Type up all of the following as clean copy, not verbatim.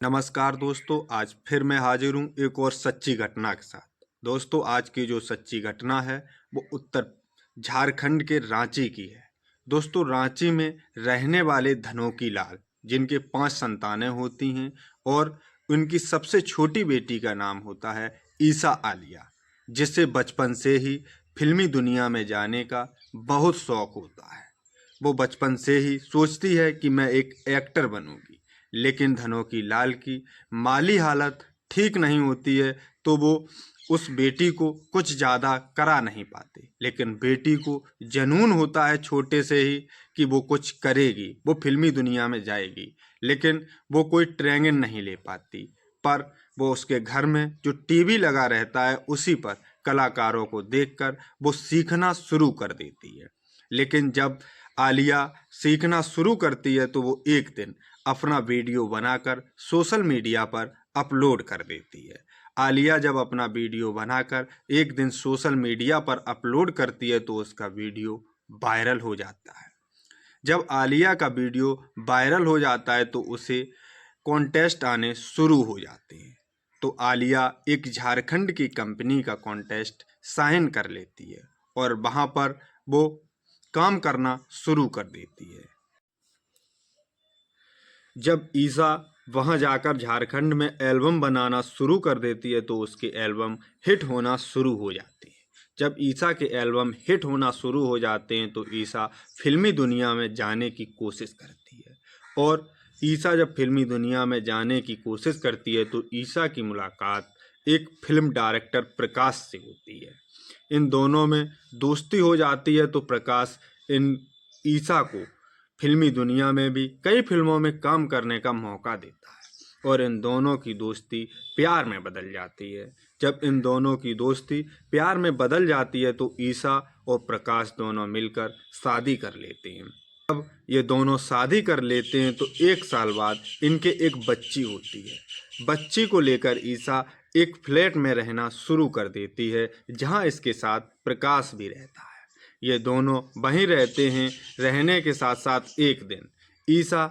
नमस्कार दोस्तों, आज फिर मैं हाजिर हूँ एक और सच्ची घटना के साथ। दोस्तों, आज की जो सच्ची घटना है वो उत्तर झारखंड के रांची की है। दोस्तों, रांची में रहने वाले धनोकी लाल, जिनके 5 संतानें होती हैं और उनकी सबसे छोटी बेटी का नाम होता है ईसा आलिया, जिसे बचपन से ही फिल्मी दुनिया में जाने का बहुत शौक होता है। वो बचपन से ही सोचती है कि मैं एक एक्टर बनूंगी, लेकिन धनोकी लाल की माली हालत ठीक नहीं होती है, तो वो उस बेटी को कुछ ज़्यादा करा नहीं पाते। लेकिन बेटी को जनून होता है छोटे से ही कि वो कुछ करेगी, वो फिल्मी दुनिया में जाएगी, लेकिन वो कोई ट्रेनिंग नहीं ले पाती। पर वो उसके घर में जो टीवी लगा रहता है उसी पर कलाकारों को देखकर वो सीखना शुरू कर देती है। लेकिन जब आलिया सीखना शुरू करती है तो वो एक दिन अपना वीडियो बनाकर सोशल मीडिया पर अपलोड कर देती है। आलिया जब अपना वीडियो बनाकर एक दिन सोशल मीडिया पर अपलोड करती है तो उसका वीडियो वायरल हो जाता है। जब आलिया का वीडियो वायरल हो जाता है तो उसे कॉन्टेस्ट आने शुरू हो जाते हैं। तो आलिया एक झारखंड की कंपनी का कॉन्टेस्ट साइन कर लेती है और वहाँ पर वो काम करना शुरू कर देती है। जब ईसा वहां जाकर झारखंड में एल्बम बनाना शुरू कर देती है तो उसके एल्बम हिट होना शुरू हो जाते हैं। जब ईसा के एल्बम हिट होना शुरू हो जाते हैं तो ईसा फिल्मी दुनिया में जाने की कोशिश करती है। और ईसा जब फिल्मी दुनिया में जाने की कोशिश करती है तो ईसा की मुलाकात एक फिल्म डायरेक्टर प्रकाश से होती है। इन दोनों में दोस्ती हो जाती है तो प्रकाश इन ईसा को फिल्मी दुनिया में भी कई फिल्मों में काम करने का मौका देता है और इन दोनों की दोस्ती प्यार में बदल जाती है। जब इन दोनों की दोस्ती प्यार में बदल जाती है तो ईसा और प्रकाश दोनों मिलकर शादी कर लेते हैं। जब ये दोनों शादी कर लेते हैं तो 1 साल बाद इनके एक बच्ची होती है। बच्ची को लेकर ईसा एक फ्लैट में रहना शुरू कर देती है जहां इसके साथ प्रकाश भी रहता है। ये दोनों वहीं रहते हैं। रहने के साथ साथ एक दिन ईसा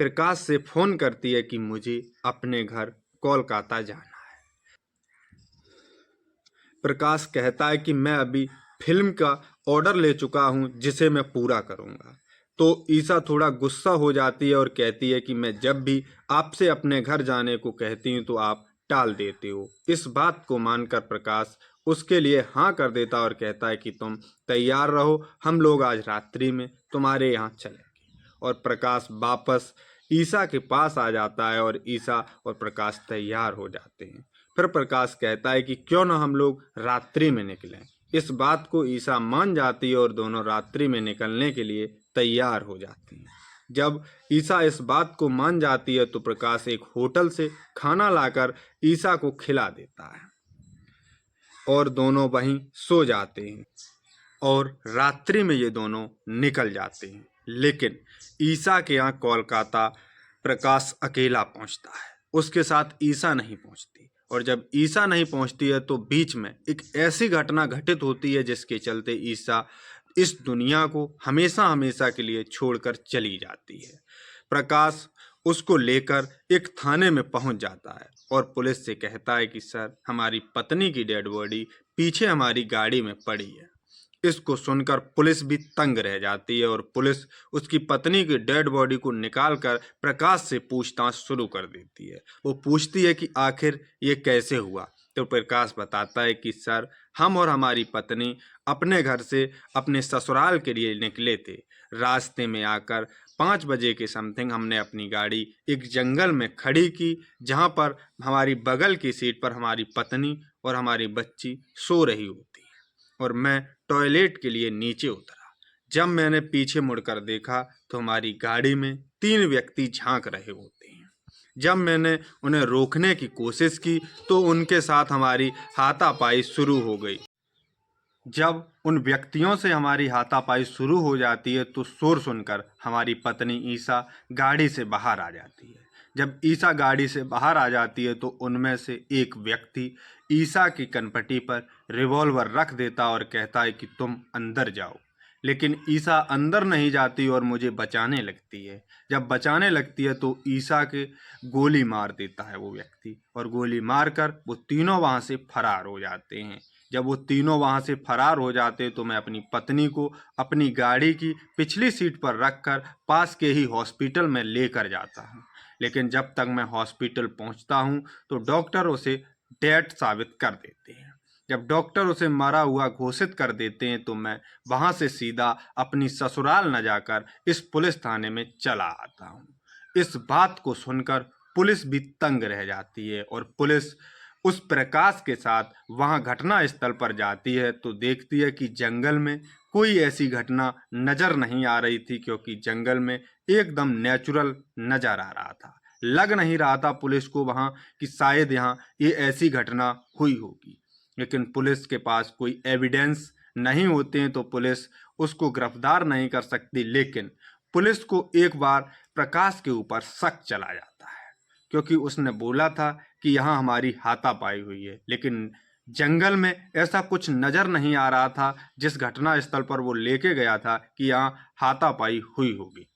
प्रकाश से फ़ोन करती है कि मुझे अपने घर कोलकाता जाना है। प्रकाश कहता है कि मैं अभी फिल्म का ऑर्डर ले चुका हूं जिसे मैं पूरा करूंगा। तो ईसा थोड़ा गुस्सा हो जाती है और कहती है कि मैं जब भी आपसे अपने घर जाने को कहती हूं तो आप टाल देते हो। इस बात को मानकर प्रकाश उसके लिए हाँ कर देता और कहता है कि तुम तैयार रहो, हम लोग आज रात्रि में तुम्हारे यहाँ चलेंगे। और प्रकाश वापस ईसा के पास आ जाता है और ईसा और प्रकाश तैयार हो जाते हैं। फिर प्रकाश कहता है कि क्यों ना हम लोग रात्रि में निकलें। इस बात को ईसा मान जाती है और दोनों रात्रि में निकलने के लिए तैयार हो जाती हैं। जब ईसा इस बात को मान जाती है तो प्रकाश एक होटल से खाना लाकर ईसा को खिला देता है और दोनों वहीं सो जाते हैं और रात्रि में ये दोनों निकल जाते हैं। लेकिन ईसा के यहाँ कोलकाता प्रकाश अकेला पहुंचता है, उसके साथ ईसा नहीं पहुंचती। और जब ईसा नहीं पहुंचती है तो बीच में एक ऐसी घटना घटित होती है जिसके चलते ईसा इस दुनिया को हमेशा हमेशा के लिए छोड़कर चली जाती है। प्रकाश उसको लेकर एक थाने में पहुंच जाता है और पुलिस से कहता है कि सर, हमारी पत्नी की डेड बॉडी पीछे हमारी गाड़ी में पड़ी है। इसको सुनकर पुलिस भी तंग रह जाती है और पुलिस उसकी पत्नी की डेड बॉडी को निकालकर प्रकाश से पूछताछ शुरू कर देती है। वो पूछती है कि आखिर ये कैसे हुआ। तो प्रकाश बताता है कि सर, हम और हमारी पत्नी अपने घर से अपने ससुराल के लिए निकले थे। रास्ते में आकर 5 बजे के समथिंग हमने अपनी गाड़ी एक जंगल में खड़ी की, जहाँ पर हमारी बगल की सीट पर हमारी पत्नी और हमारी बच्ची सो रही होती है और मैं टॉयलेट के लिए नीचे उतरा। जब मैंने पीछे मुड़कर देखा तो हमारी गाड़ी में 3 व्यक्ति झांक रहे होते हैं। जब मैंने उन्हें रोकने की कोशिश की तो उनके साथ हमारी हाथापाई शुरू हो गई। जब उन व्यक्तियों से हमारी हाथापाई शुरू हो जाती है तो शोर सुनकर हमारी पत्नी ईसा गाड़ी से बाहर आ जाती है। जब ईसा गाड़ी से बाहर आ जाती है तो उनमें से एक व्यक्ति ईसा की कनपटी पर रिवॉल्वर रख देता और कहता है कि तुम अंदर जाओ। लेकिन ईसा अंदर नहीं जाती और मुझे बचाने लगती है। जब बचाने लगती है तो ईसा के गोली मार देता है वो व्यक्ति, और गोली मारकर वो तीनों वहाँ से फरार हो जाते हैं। जब वो तीनों वहाँ से फरार हो जाते हैं तो मैं अपनी पत्नी को अपनी गाड़ी की पिछली सीट पर रखकर पास के ही हॉस्पिटल में लेकर जाता हूँ। लेकिन जब तक मैं हॉस्पिटल पहुँचता हूँ तो डॉक्टर उसे डेड साबित कर देते हैं। जब डॉक्टर उसे मरा हुआ घोषित कर देते हैं तो मैं वहां से सीधा अपनी ससुराल न जाकर इस पुलिस थाने में चला आता हूँ। इस बात को सुनकर पुलिस भी तंग रह जाती है और पुलिस उस प्रकाश के साथ वहां घटना स्थल पर जाती है तो देखती है कि जंगल में कोई ऐसी घटना नजर नहीं आ रही थी, क्योंकि जंगल में एकदम नेचुरल नजर आ रहा था। लग नहीं रहा था पुलिस को वहां कि शायद यहाँ ये ऐसी घटना हुई होगी। लेकिन पुलिस के पास कोई एविडेंस नहीं होते हैं तो पुलिस उसको गिरफ्तार नहीं कर सकती। लेकिन पुलिस को एक बार प्रकाश के ऊपर शक चला जाता है, क्योंकि उसने बोला था कि यहाँ हमारी हाथापाई हुई है, लेकिन जंगल में ऐसा कुछ नजर नहीं आ रहा था जिस घटना स्थल पर वो लेके गया था कि यहाँ हाथापाई हुई होगी।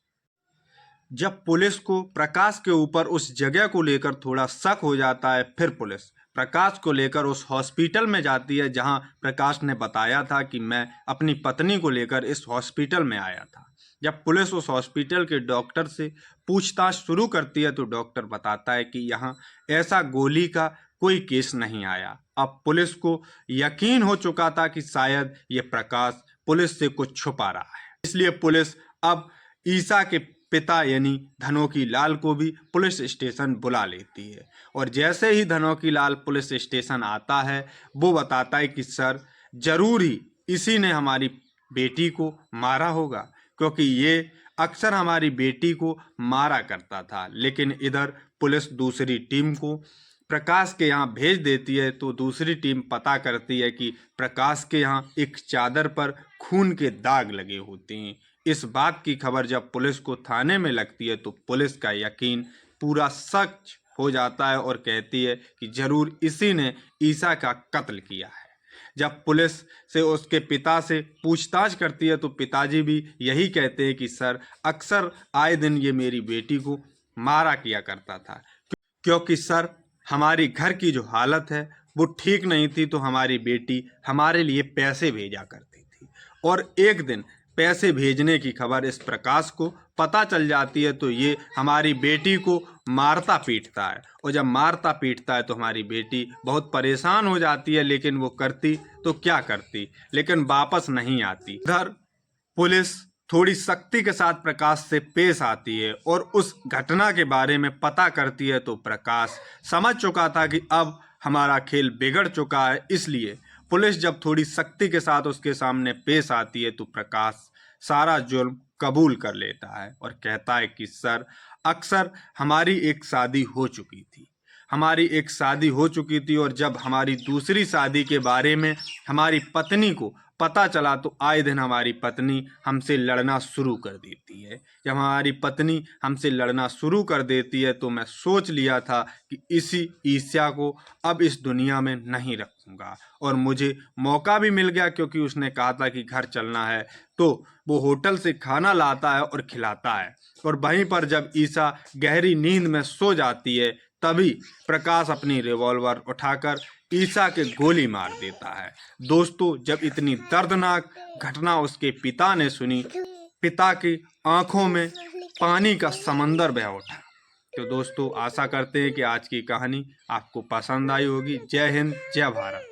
जब पुलिस को प्रकाश के ऊपर उस जगह को लेकर थोड़ा शक हो जाता है, फिर पुलिस प्रकाश को लेकर उस हॉस्पिटल में जाती है जहां प्रकाश ने बताया था कि मैं अपनी पत्नी को लेकर इस हॉस्पिटल में आया था। जब पुलिस उस हॉस्पिटल के डॉक्टर से पूछताछ शुरू करती है तो डॉक्टर बताता है कि यहाँ ऐसा गोली का कोई केस नहीं आया। अब पुलिस को यकीन हो चुका था कि शायद ये प्रकाश पुलिस से कुछ छुपा रहा है, इसलिए पुलिस अब ईसा के पिता यानी धनोकी लाल को भी पुलिस स्टेशन बुला लेती है। और जैसे ही धनोकी लाल पुलिस स्टेशन आता है वो बताता है कि सर, जरूर ही इसी ने हमारी बेटी को मारा होगा, क्योंकि ये अक्सर हमारी बेटी को मारा करता था। लेकिन इधर पुलिस दूसरी टीम को प्रकाश के यहाँ भेज देती है तो दूसरी टीम पता करती है कि प्रकाश के यहाँ एक चादर पर खून के दाग लगे होते हैं। इस बात की खबर जब पुलिस को थाने में लगती है तो पुलिस का यकीन पूरा सच हो जाता है और कहती है कि जरूर इसी ने ईसा का कत्ल किया है। जब पुलिस से उसके पिता से पूछताछ करती है तो पिताजी भी यही कहते हैं कि सर, अक्सर आए दिन ये मेरी बेटी को मारा किया करता था, क्योंकि सर हमारी घर की जो हालत है वो ठीक नहीं थी, तो हमारी बेटी हमारे लिए पैसे भेजा करती थी। और एक दिन पैसे भेजने की खबर इस प्रकाश को पता चल जाती है तो ये हमारी बेटी को मारता पीटता है, और जब मारता पीटता है तो हमारी बेटी बहुत परेशान हो जाती है। लेकिन वो करती तो क्या करती, लेकिन वापस नहीं आती। इधर पुलिस थोड़ी सख्ती के साथ प्रकाश से पेश आती है और उस घटना के बारे में पता करती है तो प्रकाश समझ चुका था कि अब हमारा खेल बिगड़ चुका है। इसलिए पुलिस जब थोड़ी सख्ती के साथ उसके सामने पेश आती है तो प्रकाश सारा जुर्म कबूल कर लेता है और कहता है कि सर, अक्सर हमारी एक शादी हो चुकी थी, और जब हमारी दूसरी शादी के बारे में हमारी पत्नी को पता चला तो आए दिन हमारी पत्नी हमसे लड़ना शुरू कर देती है। जब हमारी पत्नी हमसे लड़ना शुरू कर देती है तो मैं सोच लिया था कि इसी ईसा को अब इस दुनिया में नहीं रखूँगा, और मुझे मौका भी मिल गया, क्योंकि उसने कहा था कि घर चलना है तो वो होटल से खाना लाता है और खिलाता है। और वहीं पर जब ईसा गहरी नींद में सो जाती है तभी प्रकाश अपनी रिवॉल्वर उठाकर ईसा के गोली मार देता है। दोस्तों, जब इतनी दर्दनाक घटना उसके पिता ने सुनी, पिता की आंखों में पानी का समंदर बह उठा। तो दोस्तों, आशा करते हैं कि आज की कहानी आपको पसंद आई होगी। जय हिंद, जय भारत।